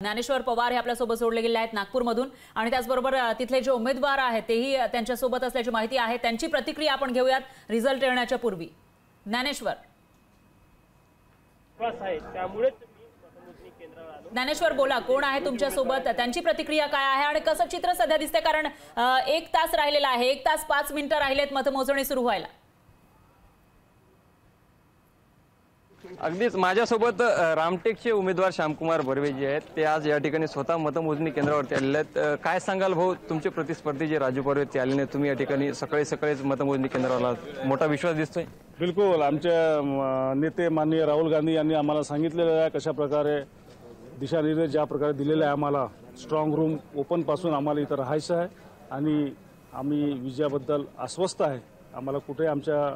ज्ञानेश्वर पवार हे आपल्यासोबत जोडले गेले आहेत नागपूरमधून आणि त्याचबरोबर तिथले जे उमेदवार आहेत तेही त्यांच्यासोबत असल्याची माहिती आहे। त्यांची प्रतिक्रिया आपण घेऊयात रिझल्ट येण्याच्या पूर्वी। ज्ञानेश्वर ज्ञानेश्वर बोला, कोण आहे तुमच्या सोबत, त्यांची प्रतिक्रिया काय आहे आणि कसं चित्र सध्या दिसते? कारण 1 तास राहिलेला आहे, 1 तास 5 मिनिटं राहिलेत मतमोजणी सुरू व्हायला। अगदीच माझ्यासोबत रामटेकचे उमेदवार श्यामकुमार बर्वे जे आहेत ते आज या ठिकाणी स्वतः मतमोजणी केंद्रावरती आलेले आहेत। काय सांगाल भाऊ, तुमचे प्रतिस्पर्धी जे राजू बर्वे ते आलेले, तुम्ही या ठिकाणी सकाळीच मतमोजणी केंद्रावर आलात, मोठा विश्वास दिसतोय? बिलकुल, आमच्या नेते माननीय राहुल गांधी यांनी आम्हाला सांगितलेलं आहे कशा प्रकारे दिशानिर्देश ज्या प्रकारे दिलेले आहे आम्हाला स्ट्रॉंग रूम ओपन पासून आम्हाला इथं राहायचं आहे आणि आम्ही विजयाबद्दल आश्वस्त आहे। आम्हाला कुठे आमच्या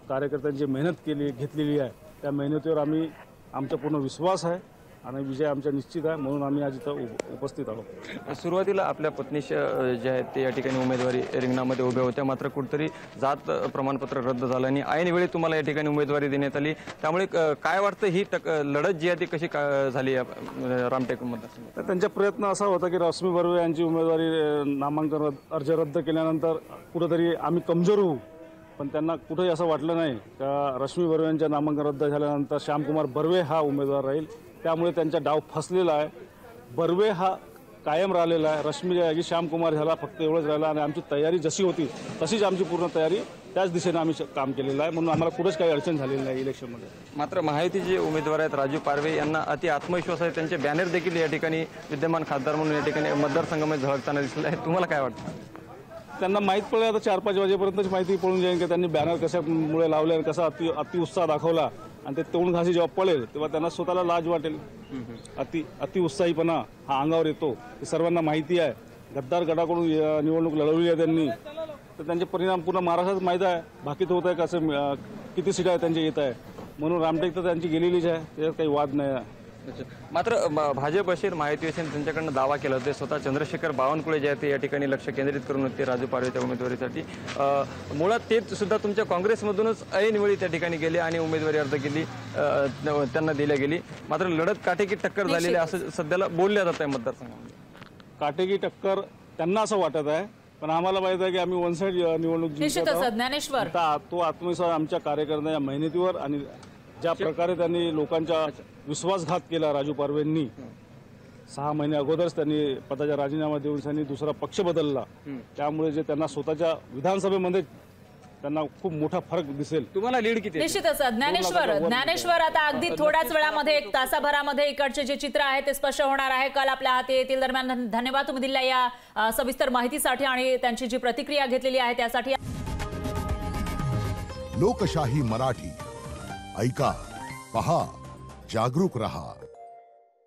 कार्यकर्त्यांची मेहनत घेतलेली आहे त्या मेहनतीवर आमचा पूर्ण विश्वास आहे आणि विजय आमचा निश्चित आहे, म्हणून आम्ही आज इथं उपस्थित आहोत। सुरुवातीला आपल्या पत्नीशी जे आहेत ते या ठिकाणी उमेदवारी रिंगणामध्ये उभ्या होत्या, मात्र कुठेतरी जात प्रमाणपत्र रद्द झालं आणि ऐन वेळी तुम्हाला या ठिकाणी उमेदवारी देण्यात आली, त्यामुळे काय वाटतं ही लढत जी आहे ती कशी झाली रामटेक मतदारसंघात? तर त्यांचा प्रयत्न असा होता की रश्मी बर्वे यांची उमेदवारी नामांकन अर्ज रद्द केल्यानंतर कुठेतरी आम्ही कमजोर होऊ, पण त्यांना कुठेही असं वाटलं नाही का रश्मी बर्वे यांचं नामांकन रद्द झाल्यानंतर श्यामकुमार बर्वे हा उमेदवार राहील, त्यामुळे त्यांचा डाव फसलेला आहे। बर्वे हा कायम राहिलेला आहे, रश्मी जागी श्यामकुमार झाला, फक्त एवढंच राहिला आणि आमची तयारी जशी होती तशीच आमची पूर्ण तयारी त्याच दिशेने आम्ही काम केलेलं आहे, म्हणून आम्हाला कुठेच काही अडचण झालेली नाही इलेक्शनमध्ये। मात्र महायुतीचे उमेदवार आहेत राजू पारवे यांना अति आत्मविश्वास आहे, त्यांचे बॅनर देखील या ठिकाणी विद्यमान खासदार म्हणून या ठिकाणी मतदारसंघामध्ये झळकताना दिसले आहे, तुम्हाला काय वाटतं? त्यांना माहीत पडलं आता 4-5 वाजेपर्यंतच माहिती पडून जाईल की त्यांनी बॅनर कशामुळे लावले आणि कसा अति उत्साह दाखवला आणि ते तोंड घासी जेव्हा पडेल तेव्हा त्यांना स्वतःला लाज वाटेल। अति उत्साहीपणा हा अंगावर येतो, हे सर्वांना माहिती आहे। गद्दार गटाकडून निवडणूक लढवली आहे त्यांनी, तर त्यांचे परिणाम पूर्ण महाराष्ट्रात माहीत आहे, बाकी होत आहे कसं किती सीटा आहे त्यांच्या येत आहे, म्हणून रामटेक तर त्यांची गेलेलीच आहे, त्याच्यात काही वाद नाही आहे। मात्र भाजप असेल महायुती असेल त्यांच्याकडनं दावा केला होता, स्वतः चंद्रशेखर बावनकुळे जे आहे ते या ठिकाणी लक्ष केंद्रित करून होते राजू पारवेच्या उमेदवारीसाठी। मुळात ते सुद्धा तुमच्या काँग्रेसमधूनच ऐनवेळी त्या ठिकाणी गेले आणि उमेदवारी अर्ज केली, त्यांना दिल्या गेली, मात्र लढत काटेकी टक्कर झालेली असं सध्याला बोलल्या जात आहे मतदारसंघामध्ये। काटेकी टक्कर त्यांना असं वाटत आहे, पण आम्हाला माहित आहे की आम्ही वन साइड निवडणूक जिंकत आहोत। ज्ञानेश्वर तो आत्मविश्वास आमच्या कार्यकर्त्यांच्या मेहनतीवर आणि ज्या प्रकारे त्यांनी लोकांचा विश्वासघात केला राजू पारवेंनी, 6 महिने अगोदरच त्यांनी पदाचा राजीनामा देऊन त्यांनी दुसरा पक्ष बदलला, त्यामुळे जे त्यांना स्वतःच्या विधानसभेमध्ये त्यांना खूप मोठा फरक दिसेल। तुम्हाला लीड किती? निश्चितच ज्ञानेश्वर आता अगदी थोड्याच वेळामध्ये 1 तासाभरामध्ये इकडचे जे चित्र आहे ते स्पष्ट होणार आहे। काल आपल्या हाती येतील दरम्यान धन्यवाद तुम्ही दिलेल्या या सविस्तर माहितीसाठी आणि त्यांची जी प्रतिक्रिया घेतलेली आहे त्यासाठी। लोकशाही मराठी ऐका, पहा, जागरूक रहा।